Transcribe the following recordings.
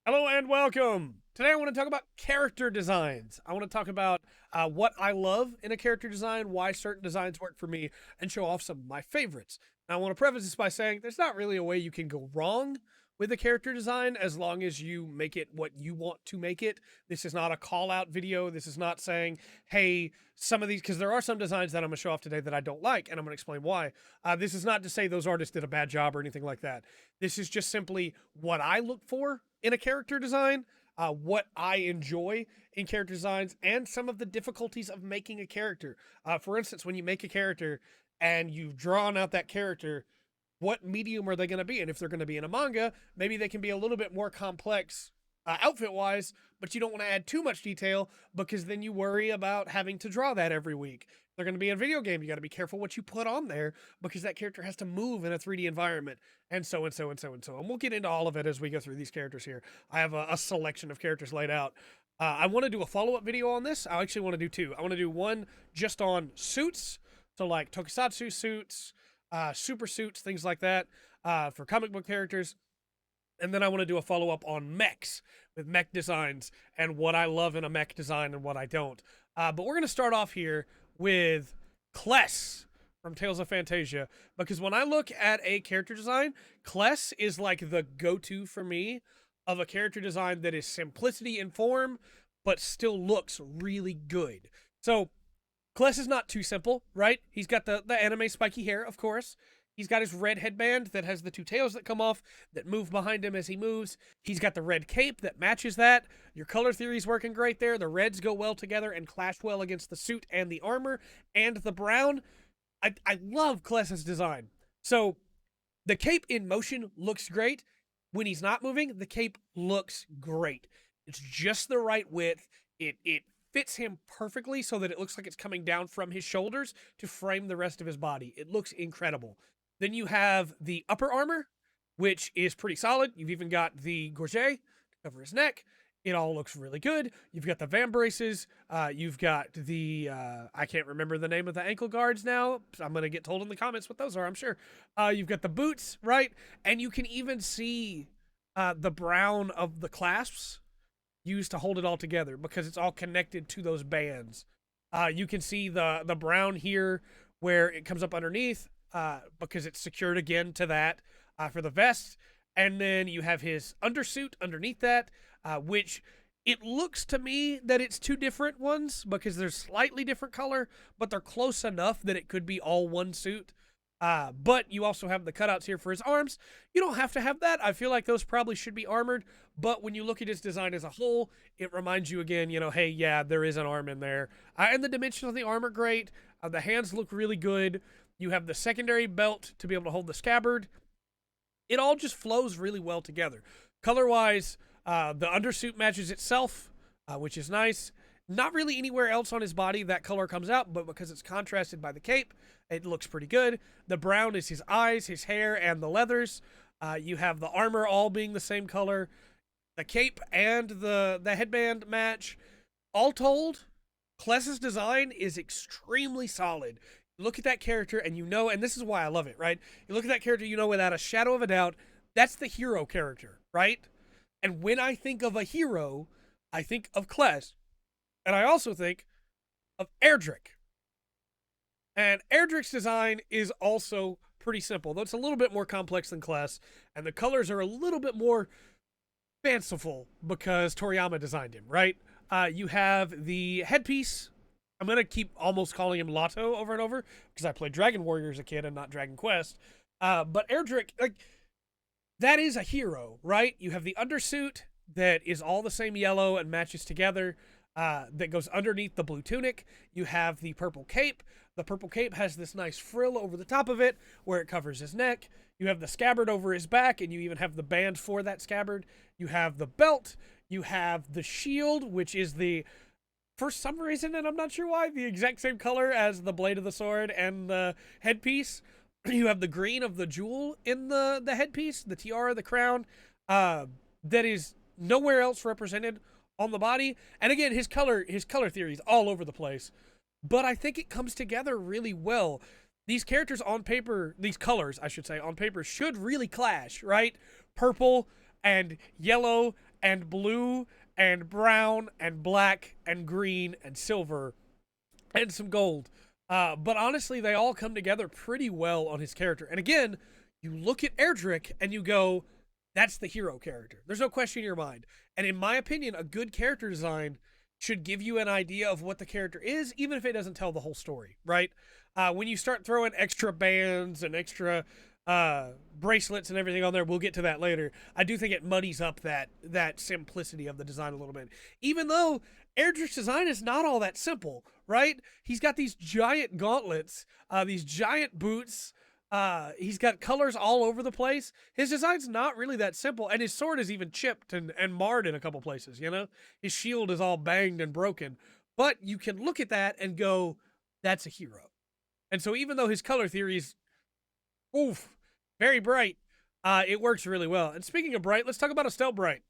Hello and welcome. Today I want to talk about character designs. I want to talk about what I love in a character design, why certain designs work for me, and show off some of my favorites. Now I want to preface this by saying there's not really a way you can go wrong with a character design as long as you make it what you want to make it. This is not a call out video. This is not saying, hey, some of these, because there are some designs that I'm going to show off today that I don't like, and I'm going to explain why. This is not to say those artists did a bad job or anything like that. This is just simply what I look for in a character design, what I enjoy in character designs, and some of the difficulties of making a character. For instance, when you make a character and you've drawn out that character, what medium are they going to be? And if they're going to be in a manga, maybe they can be a little bit more complex outfit wise, but you don't want to add too much detail because then you worry about having to draw that every week. If they're going to be in a video game, you got to be careful what you put on there because that character has to move in a 3D environment, and so and so and so and so. And we'll get into all of it as we go through these characters here. I have a selection of characters laid out. I want to do a follow-up video on this. I actually want to do two. I want to do one just on suits, so like tokusatsu suits, super suits, things like that, for comic book characters. And then I want to do a follow-up on mechs with mech designs and what I love in a mech design and what I don't. But we're going to start off here with Kless from Tales of Fantasia, because when I look at a character design, Kless is like the go-to for me of a character design that is simplicity in form, but still looks really good. So Kless is not too simple, right? He's got the anime spiky hair, of course. He's got his red headband that has the two tails that come off that move behind him as he moves. He's got the red cape that matches that. Your color theory's working great there. The reds go well together and clash well against the suit and the armor. And the brown, I love Kless's design. So the cape in motion looks great. When he's not moving, the cape looks great. It's just the right width. It fits him perfectly so that it looks like it's coming down from his shoulders to frame the rest of his body. It looks incredible. Then you have the upper armor, which is pretty solid. You've even got the gorget to cover his neck. It all looks really good. You've got the vambraces. You've got the, I can't remember the name of the ankle guards now. I'm going to get told in the comments what those are, I'm sure. You've got the boots, right? And you can even see the brown of the clasps used to hold it all together because it's all connected to those bands. You can see the brown here where it comes up underneath because it's secured again to that for the vest. And then you have his undersuit underneath that, which it looks to me that it's two different ones because they're slightly different color, but they're close enough that it could be all one suit. But you also have the cutouts here for his arms. You don't have to have that. I feel like those probably should be armored. But when you look at his design as a whole, it reminds you again, hey, yeah, there is an arm in there. And the dimensions of the armor, great. The hands look really good. You have the secondary belt to be able to hold the scabbard. It all just flows really well together. Color-wise, the undersuit matches itself, which is nice. Not really anywhere else on his body that color comes out, but because it's contrasted by the cape, it looks pretty good. The brown is his eyes, his hair, and the leathers. You have the armor all being the same color. The cape and the headband match. All told, Kless's design is extremely solid. You look at that character and and this is why I love it, right? You look at that character, without a shadow of a doubt, that's the hero character, right? And when I think of a hero, I think of Kless. And I also think of Erdrich. And Erdrich's design is also pretty simple, though it's a little bit more complex than Kless, and the colors are a little bit more fanciful because Toriyama designed him, right? You have the headpiece. I'm going to keep almost calling him Lotto over and over because I played Dragon Warrior as a kid and not Dragon Quest. But Erdrich, that is a hero, right? You have the undersuit that is all the same yellow and matches together. That goes underneath the blue tunic. You have the purple cape. The purple cape has this nice frill over the top of it where it covers his neck. You have the scabbard over his back, and you even have the band for that scabbard. You have the belt. You have the shield, which is for some reason, and I'm not sure why, the exact same color as the blade of the sword and the headpiece. You have the green of the jewel in the headpiece, the tiara, the crown, that is nowhere else represented on the body. And again, his color theory is all over the place, but I think it comes together really well. These characters on paper, these colors, I should say, on paper should really clash, right? Purple and yellow and blue and brown and black and green and silver and some gold. But honestly, they all come together pretty well on his character. And again, you look at Erdrich and you go, that's the hero character. There's no question in your mind. And in my opinion, a good character design should give you an idea of what the character is, even if it doesn't tell the whole story, right? When you start throwing extra bands and extra bracelets and everything on there, we'll get to that later. I do think it muddies up that simplicity of the design a little bit. Even though Erdrich's design is not all that simple, right? He's got these giant gauntlets, these giant boots. He's got colors all over the place. His design's not really that simple, and his sword is even chipped and marred in a couple places, you know? His shield is all banged and broken. But you can look at that and go, that's a hero. And so even though his color theory is, very bright, it works really well. And speaking of bright, let's talk about a Stellbrite.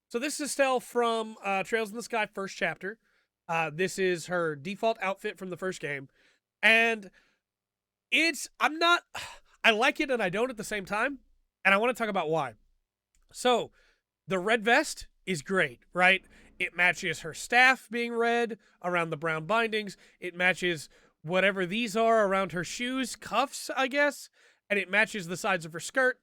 So this is Stell from Trails in the Sky first chapter. This is her default outfit from the first game. And I like it and I don't at the same time. And I want to talk about why. So the red vest is great, right? It matches her staff being red around the brown bindings. It matches whatever these are around her shoes, cuffs, I guess. And it matches the sides of her skirt.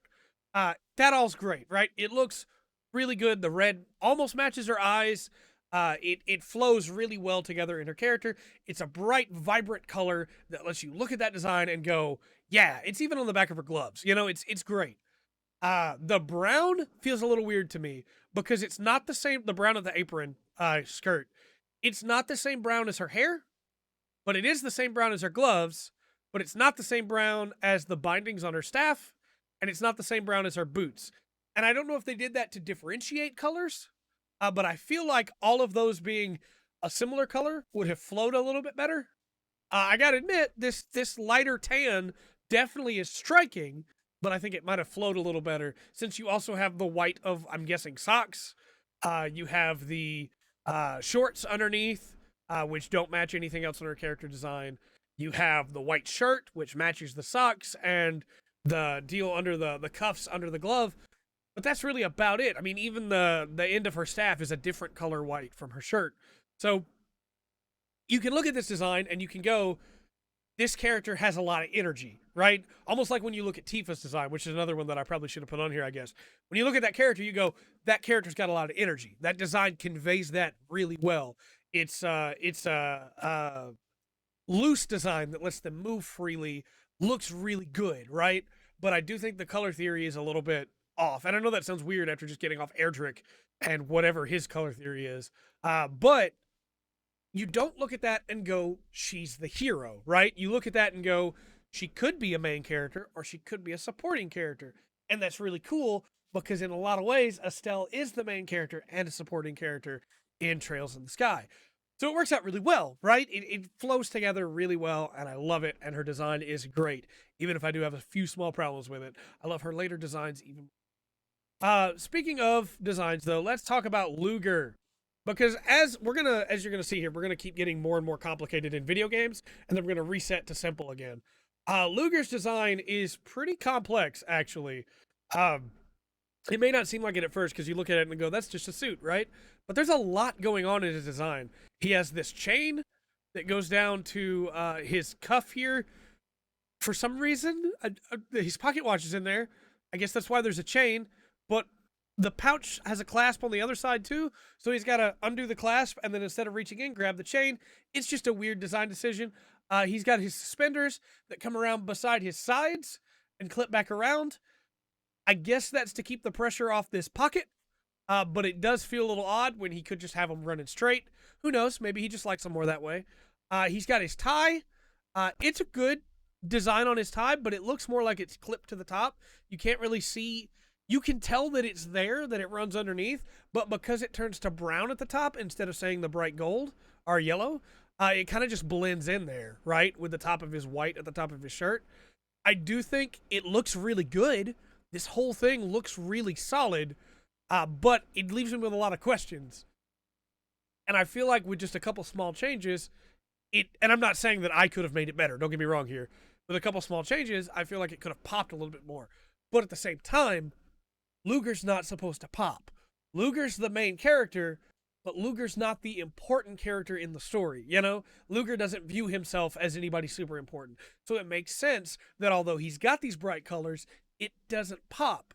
That all's great, right? It looks really good. The red almost matches her eyes. It flows really well together in her character. It's a bright, vibrant color that lets you look at that design and go, yeah, it's even on the back of her gloves. You know, it's great. The brown feels a little weird to me because it's not the same, the brown of the apron skirt. It's not the same brown as her hair, but it is the same brown as her gloves, but it's not the same brown as the bindings on her staff, and it's not the same brown as her boots. And I don't know if they did that to differentiate colors, but I feel like all of those being a similar color would have flowed a little bit better. I gotta admit, this lighter tan definitely is striking, but I think it might have flowed a little better since you also have the white of, I'm guessing, socks. You have the shorts underneath, which don't match anything else in her character design. You have the white shirt, which matches the socks, and the deal under the cuffs under the glove. But that's really about it. I mean, even the end of her staff is a different color white from her shirt. So you can look at this design and you can go, this character has a lot of energy, right? Almost like when you look at Tifa's design, which is another one that I probably should have put on here, I guess. When you look at that character, you go, that character's got a lot of energy. That design conveys that really well. It's a loose design that lets them move freely, looks really good, right? But I do think the color theory is a little bit off. And I know that sounds weird after just getting off Erdrich and whatever his color theory is. But you don't look at that and go, she's the hero, right? You look at that and go, she could be a main character or she could be a supporting character. And that's really cool because in a lot of ways, Estelle is the main character and a supporting character in Trails in the Sky. So it works out really well, right? It flows together really well, and I love it, and her design is great, even if I do have a few small problems with it. I love her later designs even more. Speaking of designs, though, let's talk about Luger. Because as you're gonna see here, we're gonna keep getting more and more complicated in video games, and then we're gonna reset to simple again. Luger's design is pretty complex, actually. It may not seem like it at first because you look at it and go, that's just a suit, right? But there's a lot going on in his design. He has this chain that goes down to his cuff here. For some reason, his pocket watch is in there. I guess that's why there's a chain. But the pouch has a clasp on the other side too. So he's got to undo the clasp and then instead of reaching in, grab the chain. It's just a weird design decision. He's got his suspenders that come around beside his sides and clip back around. I guess that's to keep the pressure off this pocket. But it does feel a little odd when he could just have them running straight. Who knows? Maybe he just likes them more that way. He's got his tie. It's a good design on his tie, but it looks more like it's clipped to the top. You can't really see. You can tell that it's there, that it runs underneath, but because it turns to brown at the top instead of saying the bright gold or yellow, it kind of just blends in there, right? With the top of his white at the top of his shirt. I do think it looks really good. This whole thing looks really solid. But it leaves me with a lot of questions. And I feel like with just a couple small changes, and I'm not saying that I could have made it better, don't get me wrong here. With a couple small changes, I feel like it could have popped a little bit more. But at the same time, Luger's not supposed to pop. Luger's the main character, but Luger's not the important character in the story, you know? Luger doesn't view himself as anybody super important. So it makes sense that although he's got these bright colors, it doesn't pop.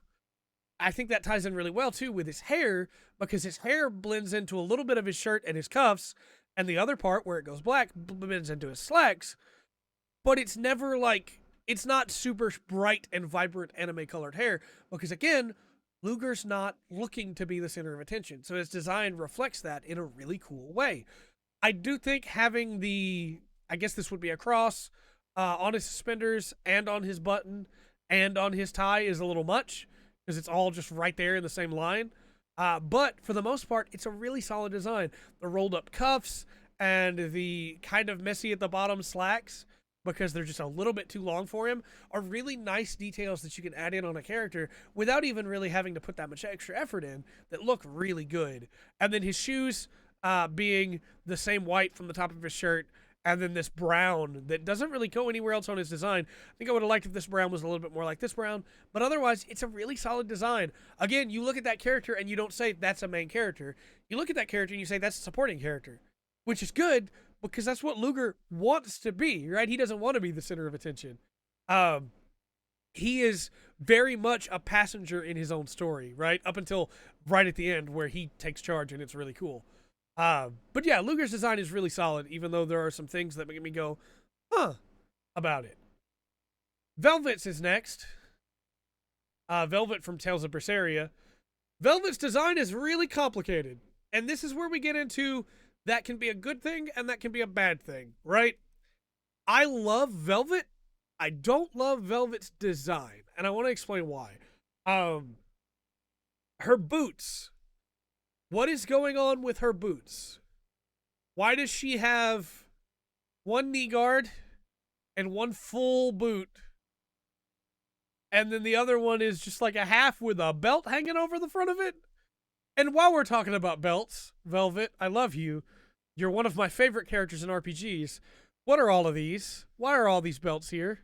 I think that ties in really well too with his hair, because his hair blends into a little bit of his shirt and his cuffs, and the other part where it goes black blends into his slacks, but it's never like, it's not super bright and vibrant anime colored hair, because again, Luger's not looking to be the center of attention. So his design reflects that in a really cool way. I do think having the, I guess this would be a cross on his suspenders and on his button and on his tie is a little much, because it's all just right there in the same line. But for the most part, it's a really solid design. The rolled up cuffs and the kind of messy at the bottom slacks, because they're just a little bit too long for him, are really nice details that you can add in on a character without even really having to put that much extra effort in, that look really good. And then his shoes being the same white from the top of his shirt, and then this brown that doesn't really go anywhere else on his design. I think I would have liked if this brown was a little bit more like this brown, but otherwise, it's a really solid design. Again, you look at that character and you don't say that's a main character. You look at that character and you say that's a supporting character, which is good, because that's what Luger wants to be, right? He doesn't want to be the center of attention. He is very much a passenger in his own story, right? Up until right at the end where he takes charge and it's really cool. But yeah, Luger's design is really solid, even though there are some things that make me go, huh, about it. Velvet's is next. Velvet from Tales of Berseria. Velvet's design is really complicated. And this is where we get into that can be a good thing and that can be a bad thing, right? I love Velvet. I don't love Velvet's design, and I want to explain why. Her boots. What is going on with her boots? Why does she have one knee guard and one full boot, and then the other one is just like a half with a belt hanging over the front of it? And while we're talking about belts, Velvet, I love you. You're one of my favorite characters in RPGs. What are all of these? Why are all these belts here?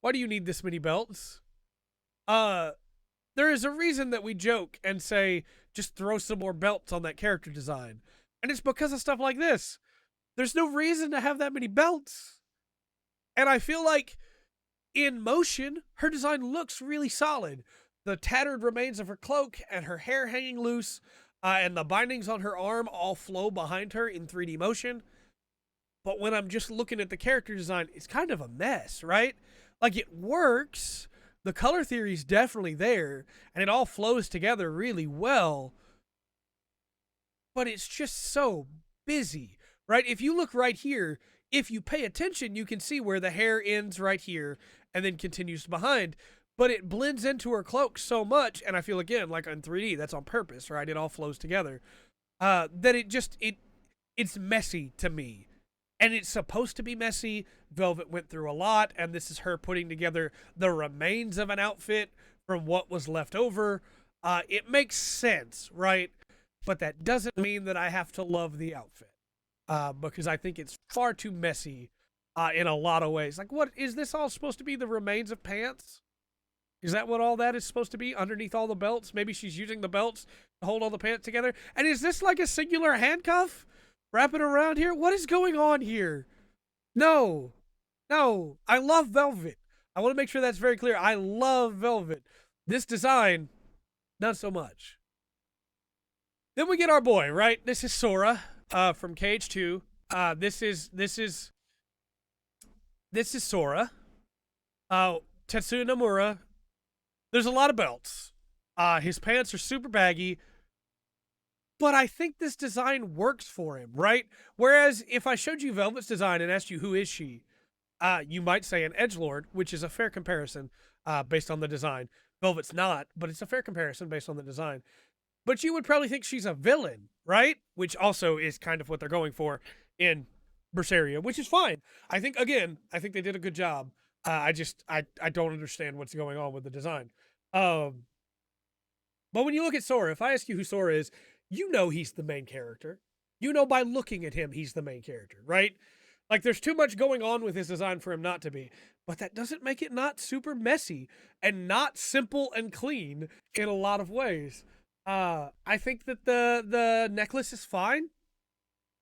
Why do you need this many belts? There is a reason that we joke and say, just throw some more belts on that character design. And it's because of stuff like this. There's no reason to have that many belts. And I feel like in motion, her design looks really solid. The tattered remains of her cloak and her hair hanging loose, and the bindings on her arm all flow behind her in 3D motion. But when I'm just looking at the character design, it's kind of a mess, right? Like, it works. The color theory is definitely there, and it all flows together really well. But it's just so busy, right? If you look right here, if you pay attention, you can see where the hair ends right here and then continues behind. But it blends into her cloak so much, and I feel, again, like on 3D, that's on purpose, right? It all flows together. That it's messy to me. And it's supposed to be messy. Velvet went through a lot, and this is her putting together the remains of an outfit from what was left over. It makes sense, right? But that doesn't mean that I have to love the outfit, because I think it's far too messy in a lot of ways. Like, what is this all supposed to be? The remains of pants? Is that what all that is supposed to be underneath all the belts? Maybe she's using the belts to hold all the pants together. And is this like a singular handcuff wrapping around here? What is going on here? No. I love Velvet. I want to make sure that's very clear. I love Velvet. This design, not so much. Then we get our boy, right? This is Sora from KH2. This is Sora. Tetsuya Nomura. There's a lot of belts. His pants are super baggy. But I think this design works for him, right? Whereas if I showed you Velvet's design and asked you who is she, you might say an edgelord, which is a fair comparison based on the design. Velvet's not, but it's a fair comparison based on the design. But you would probably think she's a villain, right? Which also is kind of what they're going for in Berseria, which is fine. I think they did a good job. I don't understand what's going on with the design. But when you look at Sora, if I ask you who Sora is, you know he's the main character. You know by looking at him, he's the main character, right? Like, there's too much going on with his design for him not to be. But that doesn't make it not super messy and not simple and clean in a lot of ways. I think that the necklace is fine.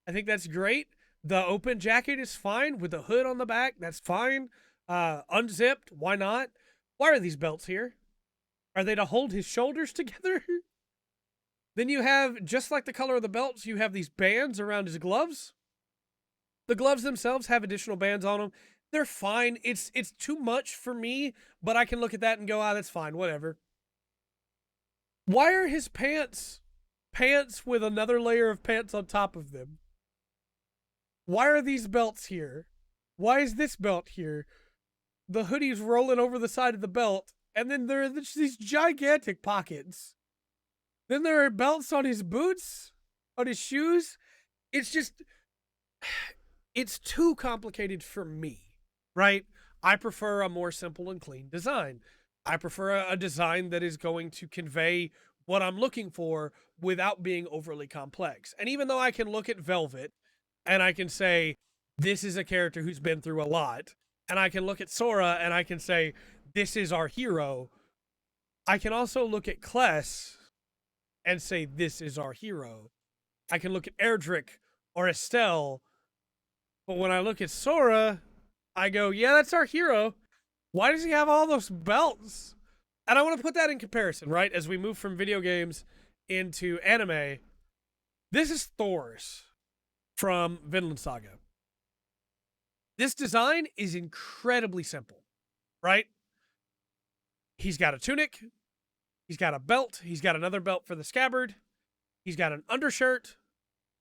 I think that's great. The open jacket is fine with the hood on the back. That's fine. Unzipped, why not? Why are these belts here? Are they to hold his shoulders together? Then you have, just like the color of the belts, you have these bands around his gloves. The gloves themselves have additional bands on them. They're fine. It's too much for me, but I can look at that and go, that's fine, whatever. Why are his pants with another layer of pants on top of them? Why are these belts here? Why is this belt here? The hoodie's rolling over the side of the belt, and then there are these gigantic pockets. Then there are belts on his boots, on his shoes. It's just, it's too complicated for me, right? I prefer a more simple and clean design. I prefer a design that is going to convey what I'm looking for without being overly complex. And even though I can look at Velvet and I can say, this is a character who's been through a lot, and I can look at Sora and I can say, this is our hero, I can also look at Kless and say, this is our hero. I can look at Erdrich or Estelle, but when I look at Sora, I go, yeah, that's our hero. Why does he have all those belts? And I want to put that in comparison, right? As we move from video games into anime, this is Thor's from Vinland Saga. This design is incredibly simple, right? He's got a tunic. He's got a belt. He's got another belt for the scabbard. He's got an undershirt.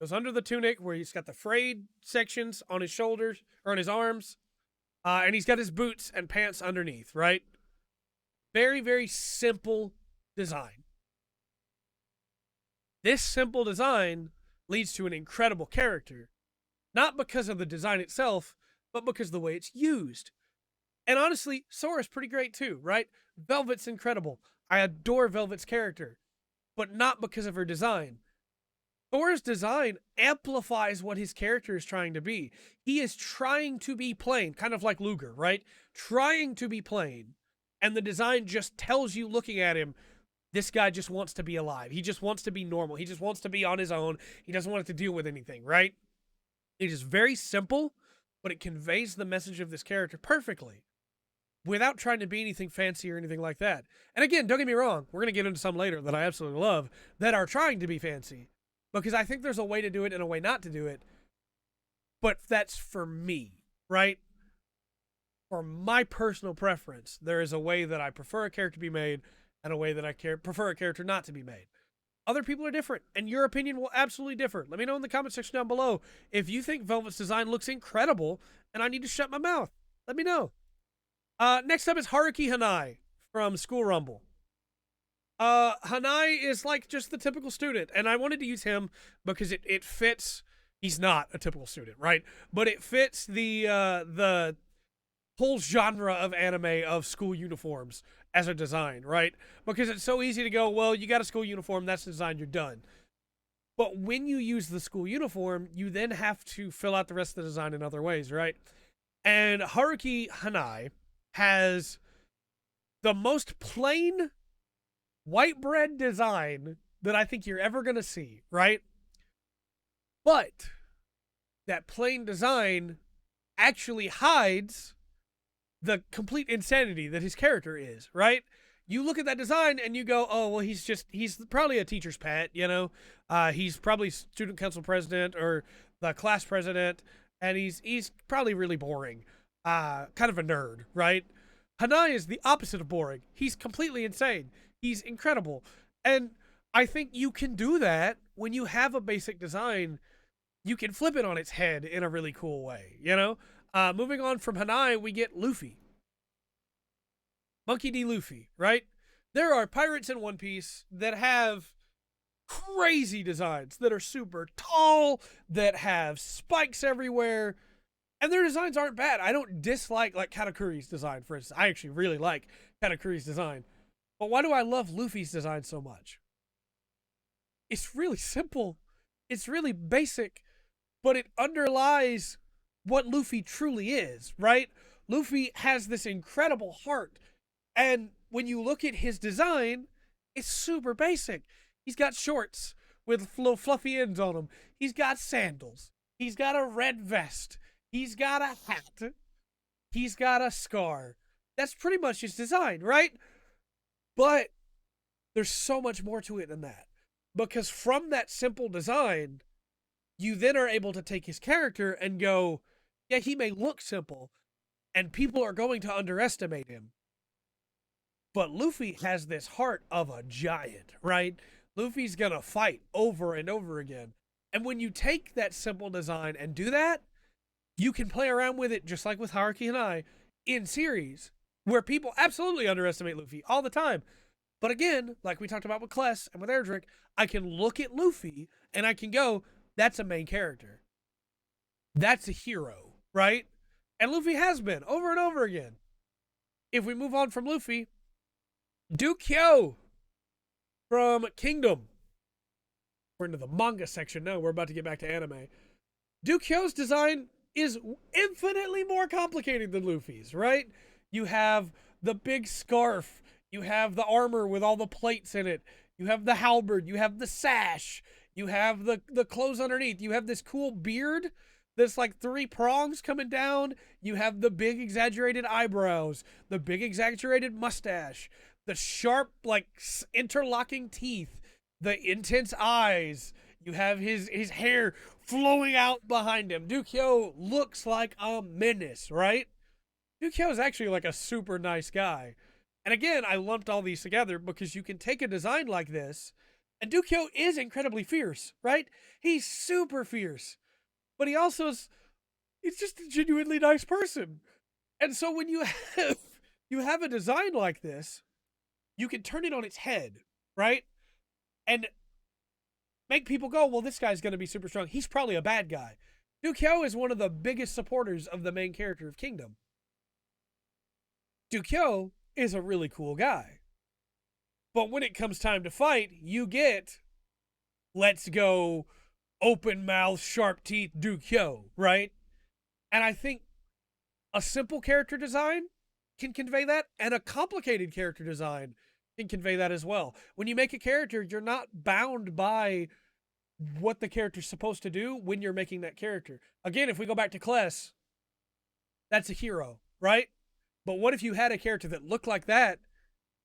Goes under the tunic where he's got the frayed sections on his shoulders or on his arms. And he's got his boots and pants underneath, right? Very, very simple design. This simple design leads to an incredible character. Not because of the design itself, but because of the way it's used. And honestly, Sora's pretty great too, right? Velvet's incredible. I adore Velvet's character, but not because of her design. Thor's design amplifies what his character is trying to be. He is trying to be plain, kind of like Luger, right? Trying to be plain. And the design just tells you, looking at him, this guy just wants to be alive. He just wants to be normal. He just wants to be on his own. He doesn't want to deal with anything, right? It is very simple, but it conveys the message of this character perfectly without trying to be anything fancy or anything like that. And again, don't get me wrong. We're going to get into some later that I absolutely love that are trying to be fancy, because I think there's a way to do it and a way not to do it. But that's for me, right? For my personal preference, there is a way that I prefer a character to be made and a way that I prefer a character not to be made. Other people are different, and your opinion will absolutely differ. Let me know in the comment section down below if you think Velvet's design looks incredible and I need to shut my mouth. Let me know. Next up is Haruki Hanai from School Rumble. Hanai is like just the typical student, and I wanted to use him because it fits. He's not a typical student, right? But it fits the whole genre of anime of school uniforms as a design, right? Because it's so easy to go, well, you got a school uniform, that's the design, you're done. But when you use the school uniform, you then have to fill out the rest of the design in other ways, right? And Haruki Hanai has the most plain white bread design that I think you're ever going to see, right? But that plain design actually hides the complete insanity that his character is, right? You look at that design and you go, oh, well, he's probably a teacher's pet, you know? He's probably student council president or the class president, and he's probably really boring. Kind of a nerd, right? Hanai is the opposite of boring. He's completely insane. He's incredible. And I think you can do that when you have a basic design. You can flip it on its head in a really cool way, you know? Moving on from Hanai, we get Luffy. Monkey D. Luffy, right? There are pirates in One Piece that have crazy designs, that are super tall, that have spikes everywhere, and their designs aren't bad. I don't dislike, like, Katakuri's design, for instance. I actually really like Katakuri's design. But why do I love Luffy's design so much? It's really simple. It's really basic, but it underlies what Luffy truly is, right? Luffy has this incredible heart, and when you look at his design, it's super basic. He's got shorts with little fluffy ends on them. He's got sandals. He's got a red vest. He's got a hat. He's got a scar. That's pretty much his design, right? But there's so much more to it than that. Because from that simple design, you then are able to take his character and go, yeah, he may look simple, and people are going to underestimate him. But Luffy has this heart of a giant, right? Luffy's gonna fight over and over again. And when you take that simple design and do that, you can play around with it just like with Haruki Hanai in series, where people absolutely underestimate Luffy all the time. But again, like we talked about with Kless and with Erdrich, I can look at Luffy and I can go, that's a main character. That's a hero, right? And Luffy has been over and over again. If we move on from Luffy, Dukyo from Kingdom. We're into the manga section now. We're about to get back to anime. Dukyo's design is infinitely more complicated than Luffy's, right? You have the big scarf. You have the armor with all the plates in it. You have the halberd. You have the sash. You have the clothes underneath. You have this cool beard that's like 3 prongs coming down. You have the big exaggerated eyebrows, the big exaggerated mustache, the sharp, like, interlocking teeth, the intense eyes. You have his hair flowing out behind him. Dukyo looks like a menace, right? Dukyo is actually like a super nice guy. And again, I lumped all these together because you can take a design like this, and Dukyo is incredibly fierce, right? He's super fierce. But he also is, he's just a genuinely nice person. And so when you have a design like this, you can turn it on its head, right? And make people go, well, this guy's going to be super strong. He's probably a bad guy. Dukyo is one of the biggest supporters of the main character of Kingdom. Dukyo is a really cool guy. But when it comes time to fight, you get, let's go, open mouth, sharp teeth Dukyo, right? And I think a simple character design can convey that, and a complicated character design can convey that as well. When you make a character, you're not bound by what the character's supposed to do when you're making that character. Again, if we go back to Kless, that's a hero, right? But what if you had a character that looked like that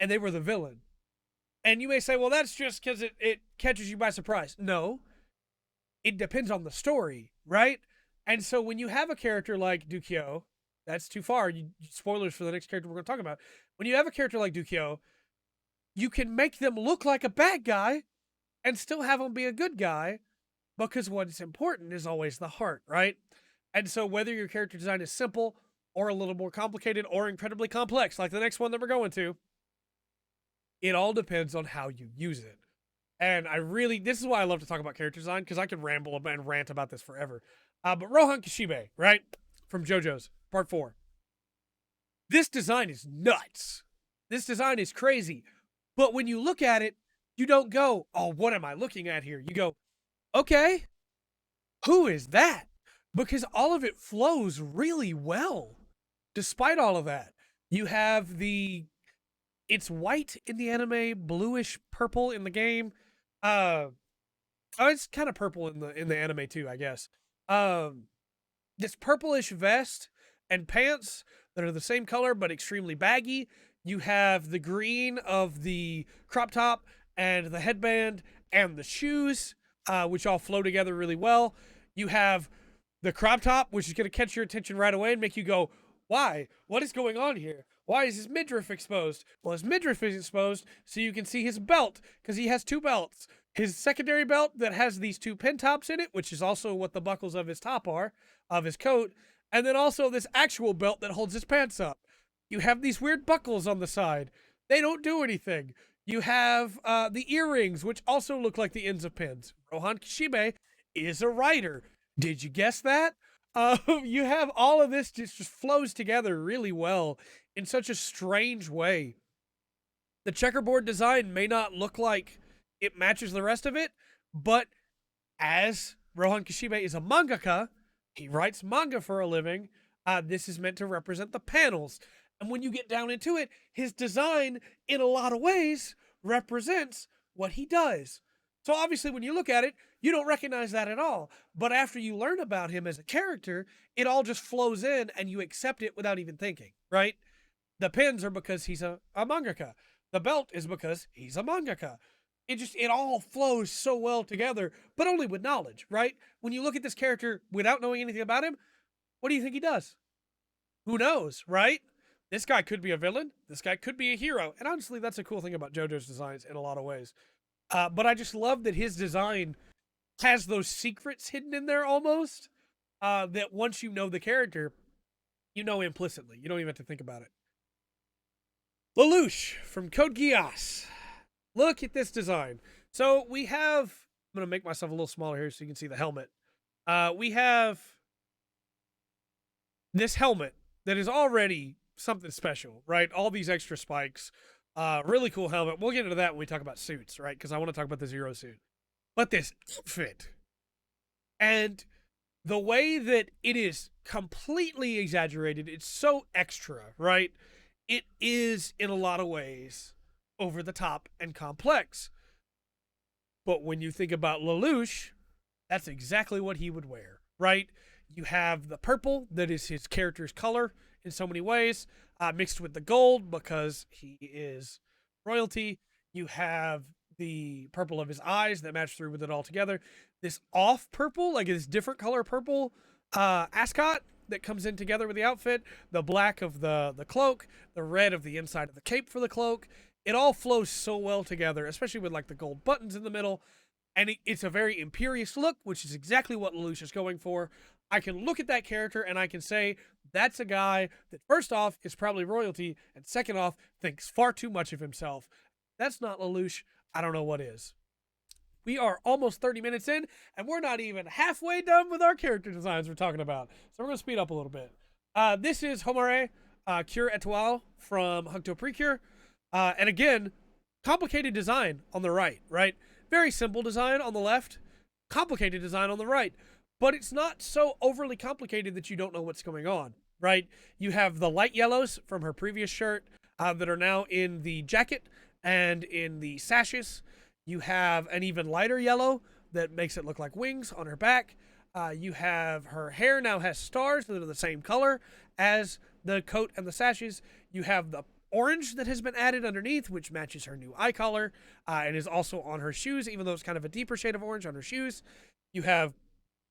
and they were the villain? And you may say, well, that's just because it catches you by surprise. No, it depends on the story, right? And so when you have a character like Dukyo, that's too far. Spoilers for the next character we're going to talk about. When you have a character like Dukyo, you can make them look like a bad guy and still have them be a good guy, because what's important is always the heart, right? And so whether your character design is simple or a little more complicated or incredibly complex, like the next one that we're going to, it all depends on how you use it. And this is why I love to talk about character design, because I could ramble and rant about this forever. But Rohan Kishibe, right? From JoJo's Part 4. This design is nuts. This design is crazy. But when you look at it, you don't go, oh, what am I looking at here? You go, okay, who is that? Because all of it flows really well. Despite all of that, you have it's white in the anime, bluish purple in the game. It's kind of purple in the anime too, I guess. This purplish vest and pants that are the same color but extremely baggy. You have the green of the crop top and the headband and the shoes, which all flow together really well. You have the crop top, which is going to catch your attention right away and make you go, why? What is going on here? Why is his midriff exposed? Well, his midriff is exposed so you can see his belt, because he has 2 belts. His secondary belt that has these 2 pin tops in it, which is also what the buckles of his top are, of his coat, and then also this actual belt that holds his pants up. You have these weird buckles on the side. They don't do anything. You have the earrings, which also look like the ends of pins. Rohan Kishibe is a writer. Did you guess that? You have all of this just flows together really well in such a strange way. The checkerboard design may not look like it matches the rest of it, but as Rohan Kishibe is a mangaka, he writes manga for a living, this is meant to represent the panels. And when you get down into it, his design, in a lot of ways, represents what he does. So obviously, when you look at it, you don't recognize that at all. But after you learn about him as a character, it all just flows in and you accept it without even thinking, right? The pins are because he's a mangaka. The belt is because he's a mangaka. It all flows so well together, but only with knowledge, right? When you look at this character without knowing anything about him, what do you think he does? Who knows, right? This guy could be a villain. This guy could be a hero. And honestly, that's a cool thing about JoJo's designs in a lot of ways. But I just love that his design has those secrets hidden in there almost. That once you know the character, you know implicitly. You don't even have to think about it. Lelouch from Code Geass. Look at this design. So we have, I'm going to make myself a little smaller here so you can see the helmet. We have this helmet that is already something special, right? All these extra spikes. Really cool helmet. We'll get into that when we talk about suits, right? Because I want to talk about the Zero suit. But this outfit and the way that it is completely exaggerated, it's so extra, right? It is, in a lot of ways, over the top and complex. But when you think about Lelouch, that's exactly what he would wear, right? You have the purple that is his character's color in so many ways, mixed with the gold because he is royalty. You have the purple of his eyes that match through with it all together. This off purple, like this different color purple ascot that comes in together with the outfit, the black of the cloak, the red of the inside of the cape for the cloak. It all flows so well together, especially with like the gold buttons in the middle. And it's a very imperious look, which is exactly what Lelouch is going for. I can look at that character and I can say, that's a guy that first off is probably royalty, and second off, thinks far too much of himself. That's not Lelouch. I don't know what is. We are almost 30 minutes in, and we're not even halfway done with our character designs we're talking about. So we're going to speed up a little bit. This is Homare, Cure Etoile from Hakuto Precure. And again, complicated design on the right? Very simple design on the left, complicated design on the right. But it's not so overly complicated that you don't know what's going on, right? You have the light yellows from her previous shirt that are now in the jacket and in the sashes. You have an even lighter yellow that makes it look like wings on her back. You have her hair now has stars that are the same color as the coat and the sashes. You have the orange that has been added underneath, which matches her new eye color and is also on her shoes, even though it's kind of a deeper shade of orange on her shoes. You have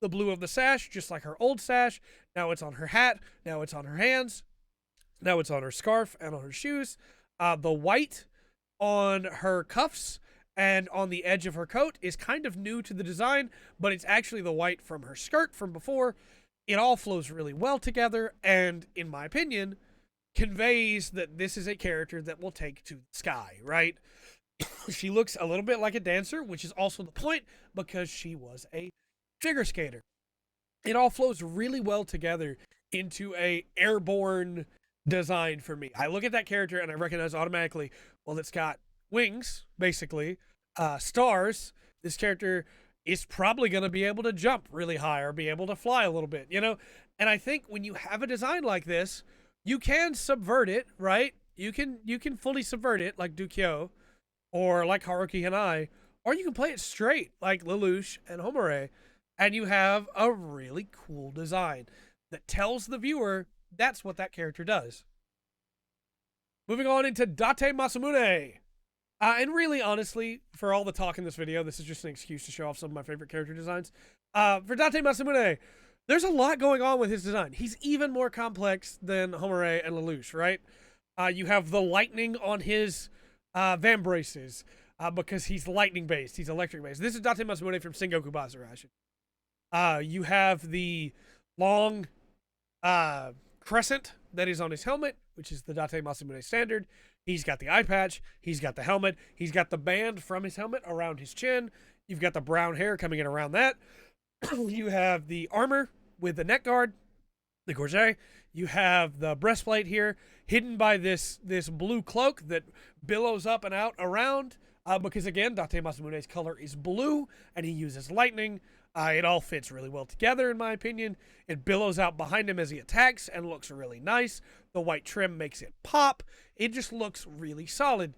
the blue of the sash, just like her old sash. Now it's on her hat. Now it's on her hands. Now it's on her scarf and on her shoes. The white on her cuffs and on the edge of her coat is kind of new to the design, but it's actually the white from her skirt from before. It all flows really well together, and in my opinion, conveys that this is a character that will take to the sky, right? She looks a little bit like a dancer, which is also the point because she was a figure skater. It all flows really well together into a airborne design for me. I look at that character and I recognize automatically, well, it's got wings, basically, stars. This character is probably going to be able to jump really high or be able to fly a little bit, you know? And I think when you have a design like this, you can subvert it, right? You can fully subvert it like Dukyo or like Haruki Hanai, or you can play it straight like Lelouch and Homare, and you have a really cool design that tells the viewer that's what that character does. Moving on into Date Masamune. And really, honestly, for all the talk in this video, this is just an excuse to show off some of my favorite character designs. For Date Masamune, there's a lot going on with his design. He's even more complex than Homare and Lelouch, right? You have the lightning on his vambraces because he's lightning-based. He's electric-based. This is Date Masamune from Sengoku Basara. You have the long crescent that is on his helmet, which is the Date Masamune standard. He's got the eye patch. He's got the helmet. He's got the band from his helmet around his chin. You've got the brown hair coming in around that. You have the armor with the neck guard, the gorget. You have the breastplate here, hidden by this blue cloak that billows up and out around. Because again, Date Masamune's color is blue, and he uses lightning. It all fits really well together, in my opinion. It billows out behind him as he attacks and looks really nice. The white trim makes it pop. It just looks really solid.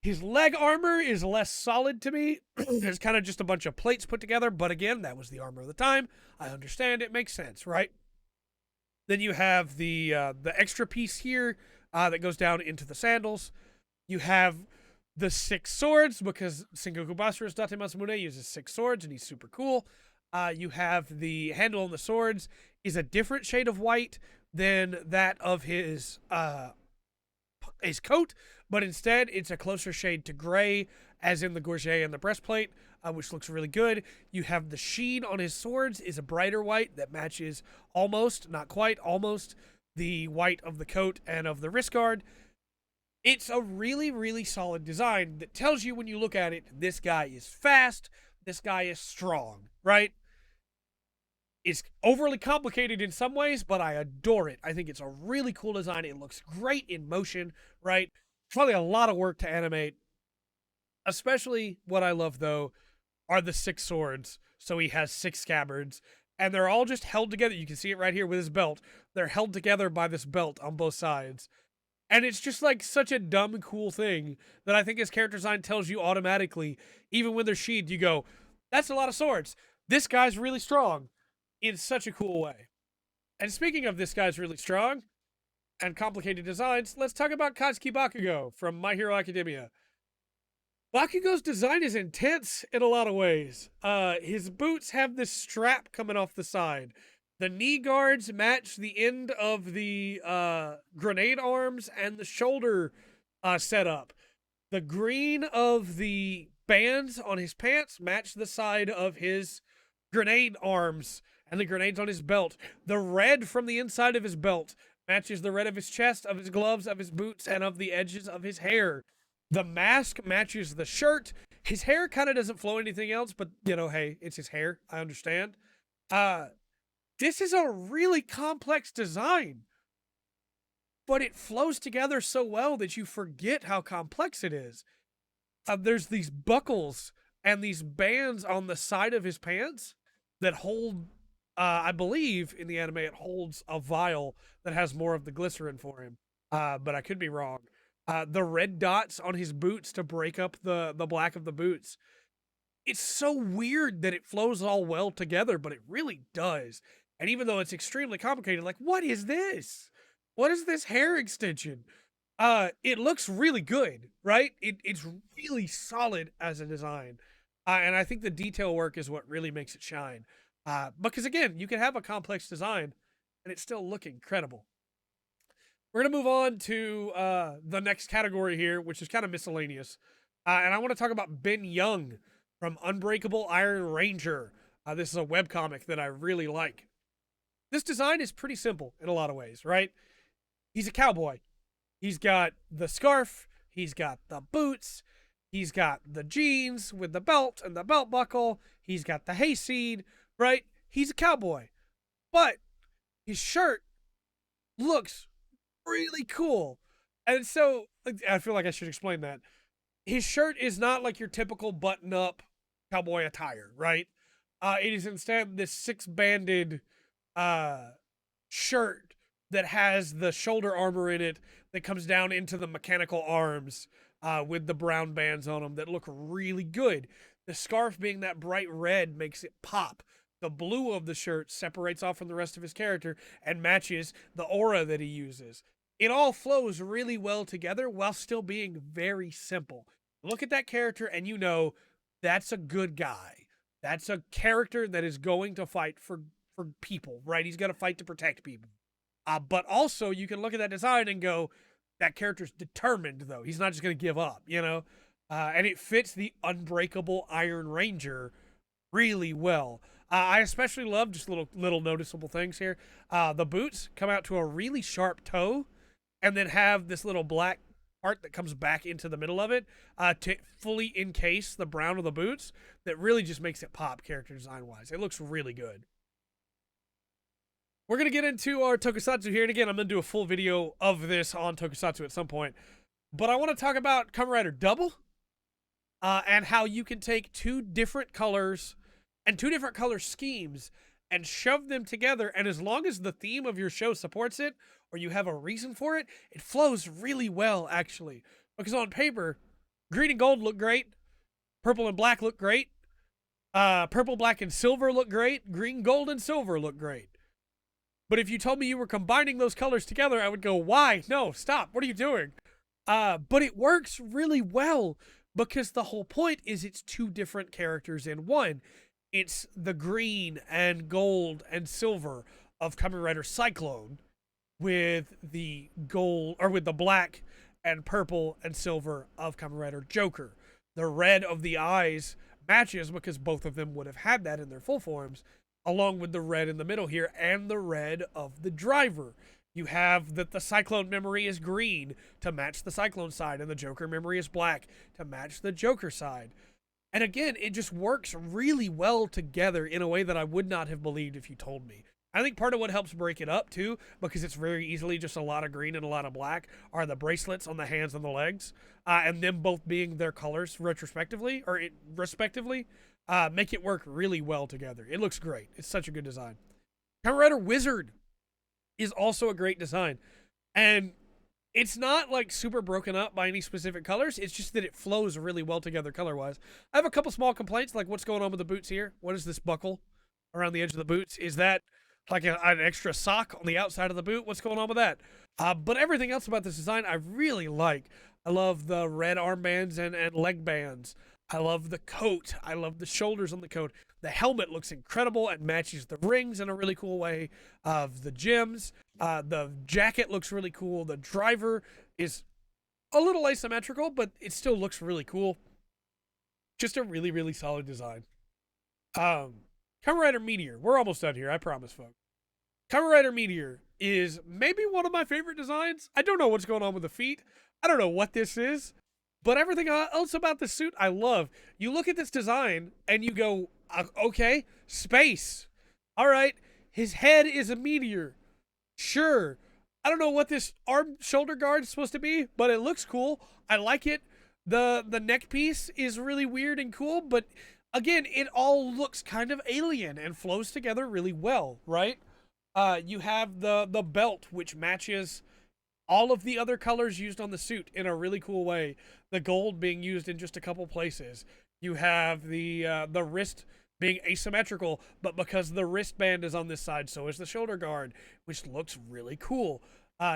His leg armor is less solid to me. It's kind of just a bunch of plates put together, but again, that was the armor of the time. I understand, it makes sense, right? Then you have the extra piece here that goes down into the sandals. You have the 6 swords, because Sengoku Basara's Date Masamune uses 6 swords, and he's super cool. You have the handle on the swords is a different shade of white than that of his coat, but instead it's a closer shade to gray, as in the gorget and the breastplate, which looks really good. You have the sheen on his swords is a brighter white that matches almost, not quite, almost the white of the coat and of the wrist guard. It's a really, really solid design that tells you when you look at it, this guy is fast, this guy is strong, right? It's overly complicated in some ways, but I adore it. I think it's a really cool design. It looks great in motion, right? It's probably a lot of work to animate. Especially what I love, though, are the 6 swords. So he has 6 scabbards, and they're all just held together. You can see it right here with his belt. They're held together by this belt on both sides. And it's just like such a dumb, cool thing that I think his character design tells you automatically, even when they're sheathed, you go, that's a lot of swords. This guy's really strong in such a cool way. And speaking of this guy's really strong and complicated designs, let's talk about Kazuki Bakugou from My Hero Academia. Bakugou's design is intense in a lot of ways. His boots have this strap coming off the side. The knee guards match the end of the grenade arms and the shoulder setup. The green of the bands on his pants match the side of his grenade arms and the grenades on his belt. The red from the inside of his belt matches the red of his chest, of his gloves, of his boots, and of the edges of his hair. The mask matches the shirt. His hair kind of doesn't flow anything else, but, you know, hey, it's his hair. I understand. This is a really complex design, but it flows together so well that you forget how complex it is. There's these buckles and these bands on the side of his pants that hold, I believe in the anime, it holds a vial that has more of the glycerin for him. But I could be wrong. The red dots on his boots to break up the black of the boots. It's so weird that it flows all well together, but it really does. And even though it's extremely complicated, like, what is this? What is this hair extension? It looks really good, right? It's really solid as a design. And I think the detail work is what really makes it shine. Because again, you can have a complex design and it still look incredible. We're going to move on to the next category here, which is kind of miscellaneous. And I want to talk about Ben Young from Unbreakable Iron Ranger. This is a webcomic that I really like. This design is pretty simple in a lot of ways, right? He's a cowboy. He's got the scarf. He's got the boots. He's got the jeans with the belt and the belt buckle. He's got the hayseed, right? He's a cowboy. But his shirt looks really cool. And so, I feel like I should explain that. His shirt is not like your typical button-up cowboy attire, right? It is instead this 6-banded shirt that has the shoulder armor in it that comes down into the mechanical arms with the brown bands on them that look really good. The scarf being that bright red makes it pop. The blue of the shirt separates off from the rest of his character and matches the aura that he uses. It all flows really well together while still being very simple. Look at that character and you know that's a good guy. That's a character that is going to fight for people, right? He's going to fight to protect people. But also you can look at that design and go, that character's determined though. He's not just going to give up, you know? And it fits the Unbreakable Iron Ranger really well. I especially love just little noticeable things here. The boots come out to a really sharp toe and then have this little black part that comes back into the middle of it to fully encase the brown of the boots. That really just makes it pop character design wise. It looks really good. We're going to get into our tokusatsu here. And again, I'm going to do a full video of this on tokusatsu at some point. But I want to talk about Kamen Rider Double and how you can take 2 different colors and 2 different color schemes and shove them together. And as long as the theme of your show supports it or you have a reason for it, it flows really well, actually. Because on paper, Green and gold look great. Purple and black look great. Purple, black, and silver look great. Green, gold, and silver look great. But if you told me you were combining those colors together, I would go, why? No, stop. What are you doing? But it works really well because the whole point is it's two different characters in one. It's the green and gold and silver of Kamen Rider Cyclone with the gold, or with the black and purple and silver of Kamen Rider Joker. The red of the eyes matches because both of them would have had that in their full forms, along with the red in the middle here and the red of the driver. You have that the Cyclone memory is green to match the Cyclone side, and the Joker memory is black to match the Joker side. And again, it just works really well together in a way that I would not have believed if you told me. I think part of what helps break it up, too, because it's very easily just a lot of green and a lot of black, are the bracelets on the hands and the legs, and them both being their colors retrospectively, or respectively, make it work really well together. It looks great. It's such a good design. Kamen Rider Wizard is also a great design. And it's not like super broken up by any specific colors. It's just that it flows really well together color-wise. I have a couple small complaints, like what's going on with the boots here? What is this buckle around the edge of the boots? Is that like an extra sock on the outside of the boot? What's going on with that? But everything else about this design I really like. I love the red armbands and leg bands. I love the coat. I love the shoulders on the coat. The helmet looks incredible and matches the rings in a really cool way of the gems. The jacket looks really cool. The driver is a little asymmetrical, but it still looks really cool. Just a really, really solid design. Kamen Rider Meteor. We're almost done here, I promise, folks. Kamen Rider Meteor is maybe one of my favorite designs. I don't know what's going on with the feet. I don't know what this is. But everything else about the suit, I love. You look at this design and you go, okay, space. All right, his head is a meteor. Sure. I don't know what this arm shoulder guard is supposed to be, but it looks cool. I like it. The neck piece is really weird and cool, but again, it all looks kind of alien and flows together really well, right? You have the belt, which matches all of the other colors used on the suit in a really cool way. The gold being used in just a couple places. You have the wrist being asymmetrical, but because the wristband is on this side, so is the shoulder guard, which looks really cool.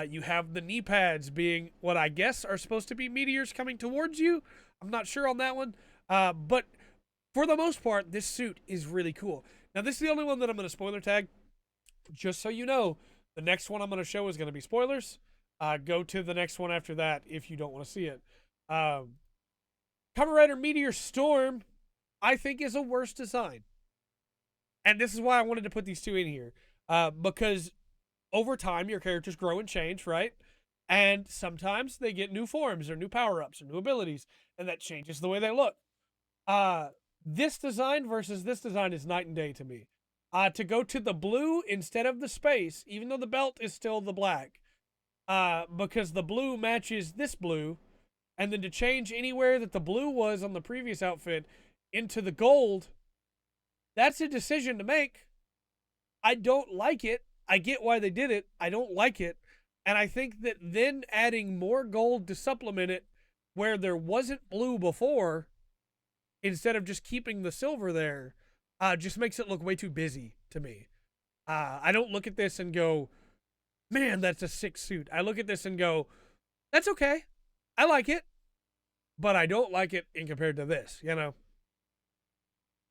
You have the knee pads being what I guess are supposed to be meteors coming towards you. I'm not sure on that one. But for the most part, this suit is really cool. Now, this is the only one that I'm going to spoiler tag. Just so you know, the next one I'm going to show is going to be spoilers. Go to the next one after that if you don't want to see it. Kamen Rider Meteor Storm, I think, is a worse design. And this is why I wanted to put these two in here. Because over time, your characters grow and change, right? And sometimes they get new forms or new power-ups or new abilities, and that changes the way they look. This design versus this design is night and day to me. To go to the blue instead of the space, even though the belt is still the black, because the blue matches this blue, and then to change anywhere that the blue was on the previous outfit into the gold, that's a decision to make. I don't like it. I get why they did it. I don't like it. And I think that then adding more gold to supplement it where there wasn't blue before, instead of just keeping the silver there, just makes it look way too busy to me. I don't look at this and go, man, that's a sick suit. I look at this and go, that's okay. I like it. But I don't like it in compared to this, you know?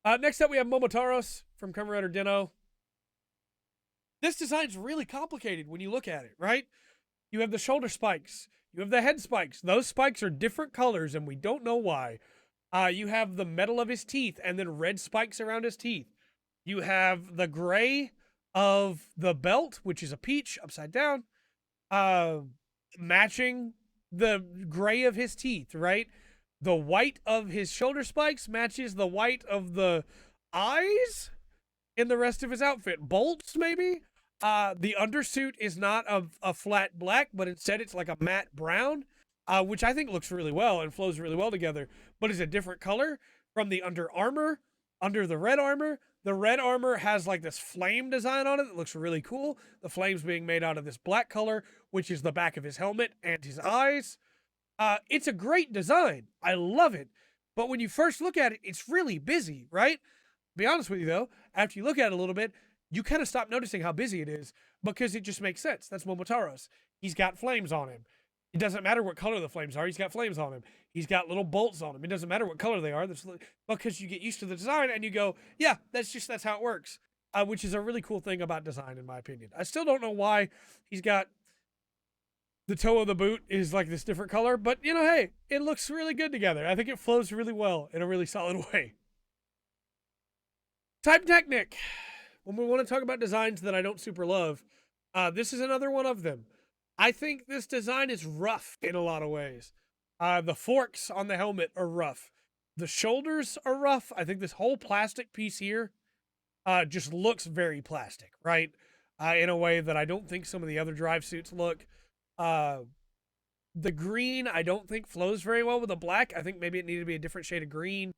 Next up, we have Momotaros from Kamen Rider Den-O. This design's really complicated when you look at it, right? You have the shoulder spikes. You have the head spikes. Those spikes are different colors, and we don't know why. You have the metal of his teeth, and then red spikes around his teeth. You have the gray of the belt, which is a peach upside down, matching the gray of his teeth, right? The white of his shoulder spikes matches the white of the eyes in the rest of his outfit. Bolts, maybe? The undersuit is not a flat black, but instead it's like a matte brown, which I think looks really well and flows really well together, but is a different color from the under armor, under the red armor. The red armor has like this flame design on it that looks really cool. The flames being made out of this black color, which is the back of his helmet and his eyes. It's a great design. I love it. But when you first look at it, it's really busy, right? Be honest with you though, after you look at it a little bit, you kind of stop noticing how busy it is because it just makes sense. That's Momotaro's. He's got flames on him. It doesn't matter what color the flames are. He's got flames on him. He's got little bolts on him. It doesn't matter what color they are. Because you get used to the design and you go, yeah, that's how it works. Which is a really cool thing about design, in my opinion. I still don't know why he's got the toe of the boot is like this different color, but hey, it looks really good together. I think it flows really well in a really solid way. Type Technic. When we want to talk about designs that I don't super love, this is another one of them. I think this design is rough in a lot of ways. The forks on the helmet are rough. The shoulders are rough. I think this whole plastic piece here just looks very plastic, right? In a way that I don't think some of the other drive suits look. The green, I don't think flows very well with the black. I think maybe it needed to be a different shade of green.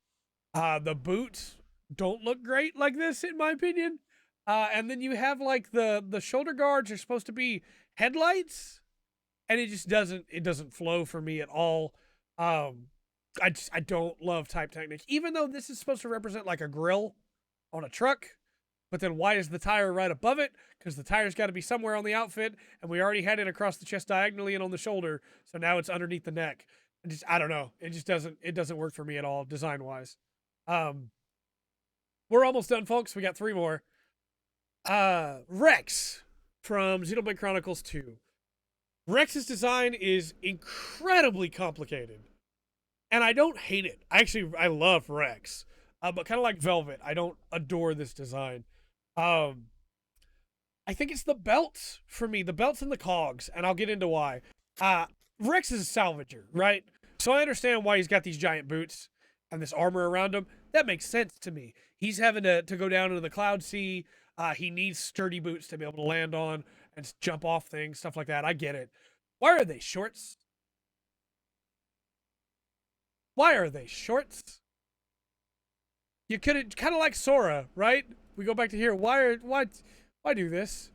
The boots don't look great like this, in my opinion. And then you have like the shoulder guards are supposed to be headlights, and it just doesn't flow for me at all. I don't love Type Technic, even though this is supposed to represent like a grill on a truck. But then why is the tire right above it? Because the tire's got to be somewhere on the outfit, and we already had it across the chest diagonally and on the shoulder, so now it's underneath the neck. I don't know. It doesn't work for me at all design wise. We're almost done, folks. We got 3 more. Rex from Xenoblade Chronicles 2. Rex's design is incredibly complicated, and I don't hate it. I love Rex, but kind of like Velvet, I don't adore this design. I think it's the belts for me, the belts and the cogs, and I'll get into why. Rex is a salvager, right? So I understand why he's got these giant boots and this armor around him. That makes sense to me. He's having to go down into the cloud sea. He needs sturdy boots to be able to land on and jump off things, stuff like that. I get it. Why are they shorts? Why are they shorts? You could kind of like Sora, right? We go back to here. Why do this?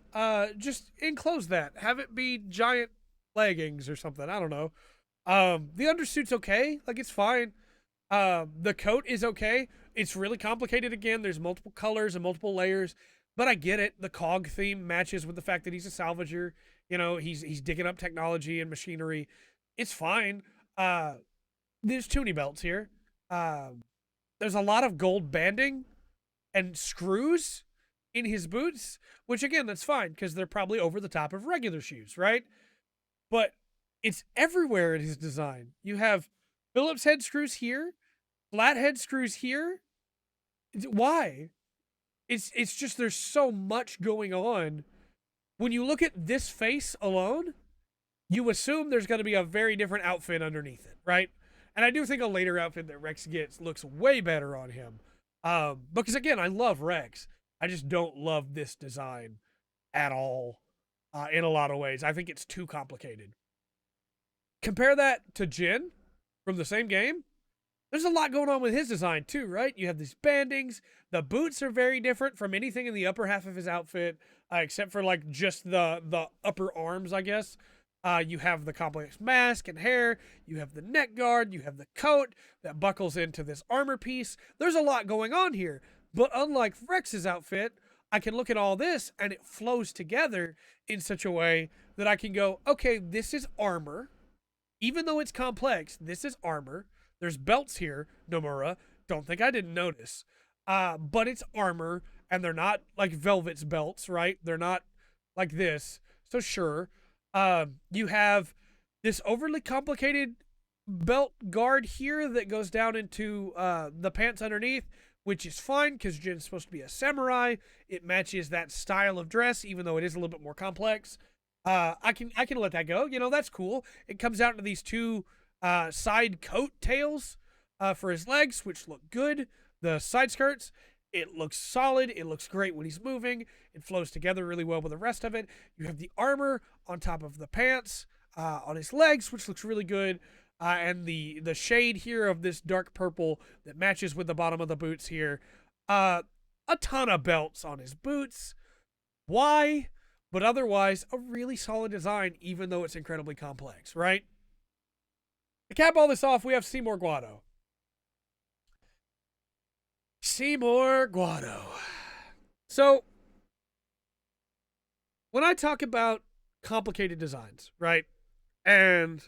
Just enclose that. Have it be giant leggings or something. I don't know. The undersuit's okay. Like, it's fine. The coat is okay. It's really complicated again. There's multiple colors and multiple layers, but I get it. The cog theme matches with the fact that he's a salvager. He's digging up technology and machinery. It's fine. There's tuning belts here. There's a lot of gold banding and screws in his boots, which again, that's fine because they're probably over the top of regular shoes, right? But it's everywhere in his design. You have Phillips head screws here, flathead screws here. Why? It's just there's so much going on. When you look at this face alone, you assume there's going to be a very different outfit underneath it, right? And I do think a later outfit that Rex gets looks way better on him. Because again, I love Rex. I just don't love this design at all in a lot of ways. I think it's too complicated. Compare that to Jin from the same game. There's a lot going on with his design too, right? You have these bandings. The boots are very different from anything in the upper half of his outfit, except for like just the upper arms, I guess. You have the complex mask and hair. You have the neck guard. You have the coat that buckles into this armor piece. There's a lot going on here. But unlike Rex's outfit, I can look at all this and it flows together in such a way that I can go, okay, this is armor. Even though it's complex, this is armor. There's belts here, Nomura. Don't think I didn't notice. But it's armor, and they're not like Velvet's belts, right? They're not like this. So sure. You have this overly complicated belt guard here that goes down into the pants underneath, which is fine because Jin's supposed to be a samurai. It matches that style of dress, even though it is a little bit more complex. I can let that go. That's cool. It comes out into these 2 side coat tails for his legs, which look good. The side skirts, it looks solid. It looks great when he's moving. It flows together really well with the rest of it. You have the armor on top of the pants on his legs, which looks really good. And the shade here of this dark purple that matches with the bottom of the boots here. A ton of belts on his boots. Why? But otherwise, a really solid design, even though it's incredibly complex, right? To cap all this off, we have Seymour Guado. Seymour Guado. So, when I talk about complicated designs, right? And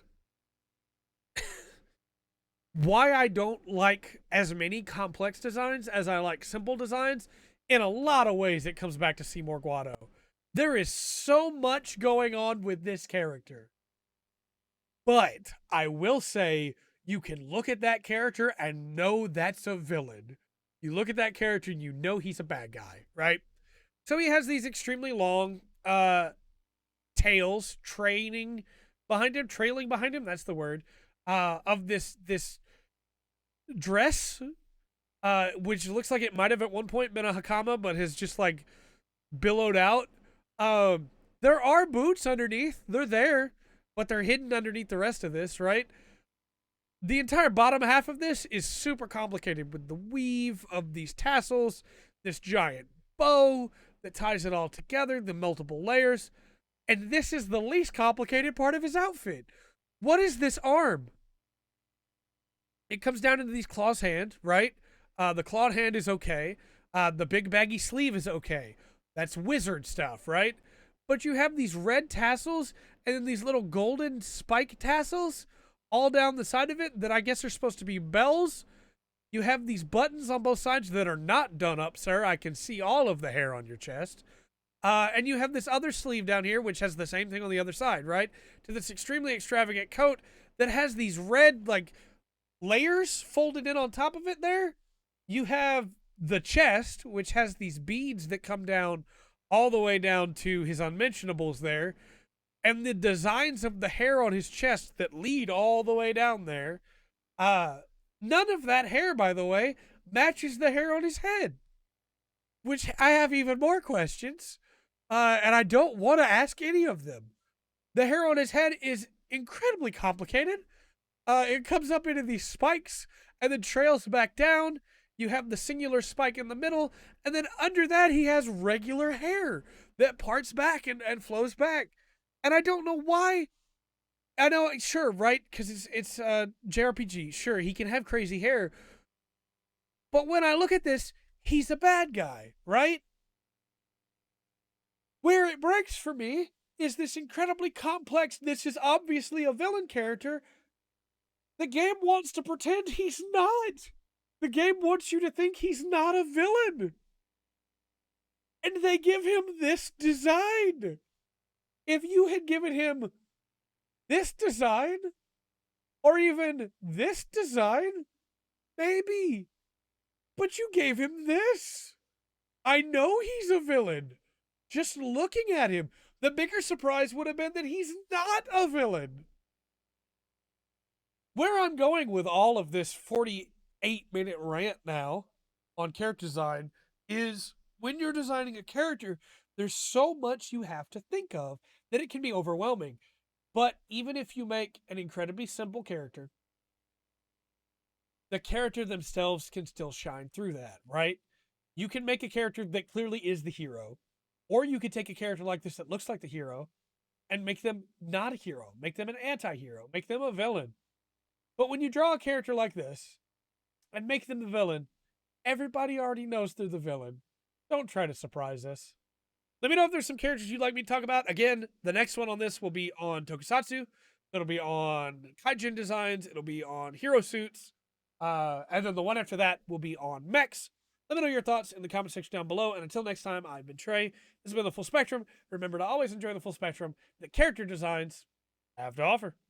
why I don't like as many complex designs as I like simple designs, in a lot of ways it comes back to Seymour Guado. There is so much going on with this character. But I will say, you can look at that character and know that's a villain. You look at that character and you know he's a bad guy, right? So he has these extremely long tails trailing behind him, that's the word, of this dress, which looks like it might have at one point been a hakama, but has just like billowed out. There are boots underneath. They're there, but they're hidden underneath the rest of this, right? The entire bottom half of this is super complicated with the weave of these tassels, this giant bow that ties it all together, the multiple layers. And this is the least complicated part of his outfit. What is this arm? It comes down into these claws hand, right? The clawed hand is okay. The big baggy sleeve is okay. That's wizard stuff, right? But you have these red tassels and then these little golden spike tassels all down the side of it that I guess are supposed to be bells. You have these buttons on both sides that are not done up, sir. I can see all of the hair on your chest. And you have this other sleeve down here, which has the same thing on the other side, right? To this extremely extravagant coat that has these red, like, layers folded in on top of it there. You have the chest, which has these beads that come down all the way down to his unmentionables there. And the designs of the hair on his chest that lead all the way down there. None of that hair, by the way, matches the hair on his head. Which I have even more questions. And I don't want to ask any of them. The hair on his head is incredibly complicated. It comes up into these spikes and then trails back down. You have the singular spike in the middle. And then under that, he has regular hair that parts back and flows back. And I don't know why. I know, sure, right? Because it's JRPG. Sure, he can have crazy hair. But when I look at this, he's a bad guy, right? Where it breaks for me is this incredibly complex, this is obviously a villain character. The game wants to pretend he's not. The game wants you to think he's not a villain. And they give him this design. If you had given him this design, or even this design, maybe. But you gave him this. I know he's a villain. Just looking at him, the bigger surprise would have been that he's not a villain. Where I'm going with all of this 48-minute rant now on character design is when you're designing a character, there's so much you have to think of that it can be overwhelming. But even if you make an incredibly simple character, the character themselves can still shine through that, right? You can make a character that clearly is the hero, or you could take a character like this that looks like the hero and make them not a hero, make them an anti-hero, make them a villain. But when you draw a character like this and make them the villain, everybody already knows they're the villain. Don't try to surprise us. Let me know if there's some characters you'd like me to talk about. Again, the next one on this will be on Tokusatsu. It'll be on Kaijin designs. It'll be on hero suits. And then the one after that will be on mechs. Let me know your thoughts in the comment section down below. And until next time, I've been Trey. This has been The Full Spectrum. Remember to always enjoy the full spectrum that character designs have to offer.